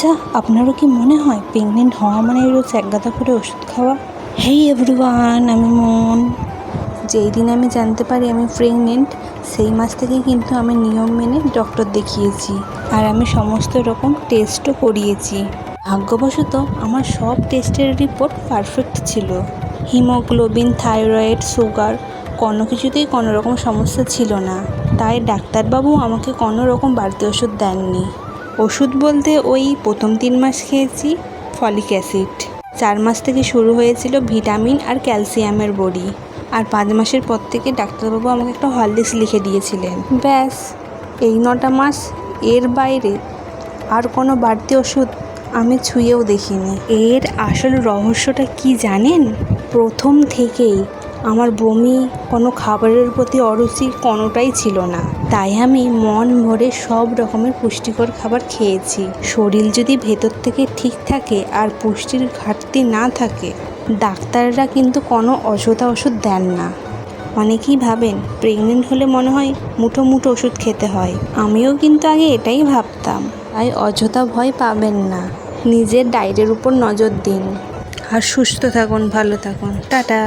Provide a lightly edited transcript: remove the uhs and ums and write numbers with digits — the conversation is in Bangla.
আচ্ছা, আপনারও কি মনে হয় প্রেগনেন্ট হওয়া মানে রোজ এক গাদা করে ওষুধ খাওয়া? হেই এভরিওয়ান, আমি মন। যেই দিন আমি জানতে পারি আমি প্রেগনেন্ট, সেই মাস থেকেই কিন্তু আমি নিয়ম মেনে ডক্টর দেখিয়েছি, আর আমি সমস্ত রকম টেস্টও করিয়েছি। ভাগ্যবশত আমার সব টেস্টের রিপোর্ট পারফেক্ট ছিল। হিমোগ্লোবিন, থাইরয়েড, সুগার কোনো কিছুতেই কোনো রকম সমস্যা ছিল না। তাই ডাক্তারবাবু আমাকে কোনো রকম বাড়তি ওষুধ দেননি। ওষুধ বলতে ওই প্রথম 3 মাস খেয়েছি ফলিক অ্যাসিড, 4 মাস থেকে শুরু হয়েছিল ভিটামিন আর ক্যালসিয়ামের বড়ি, আর 5 মাসের পর থেকে ডাক্তারবাবু আমাকে একটা হরলিক্স লিখে দিয়েছিলেন। ব্যাস, এই 9টা মাস। এর বাইরে আর কোনো বাড়তি ওষুধ আমি ছুঁয়েও দেখিনি। এর আসল রহস্যটা কি জানেন? প্রথম থেকেই আমার বমি, কোনো খাবারের প্রতি অরুচি কোনোটাই ছিল না। তাই আমি মন ভরে সব রকমের পুষ্টিকর খাবার খেয়েছি। শরীর যদি ভেতর থেকে ঠিক থাকে আর পুষ্টির ঘাটতি না থাকে, ডাক্তাররা কিন্তু কোনো অযথা ওষুধ দেন না। অনেকেই ভাবেন প্রেগনেন্ট হলে মনে হয় মুঠো মুঠো ওষুধ খেতে হয়। আমিও কিন্তু আগে এটাই ভাবতাম। তাই অযথা ভয় পাবেন না, নিজের ডায়েটের উপর নজর দিন আর সুস্থ থাকুন, ভালো থাকুন। টাটা।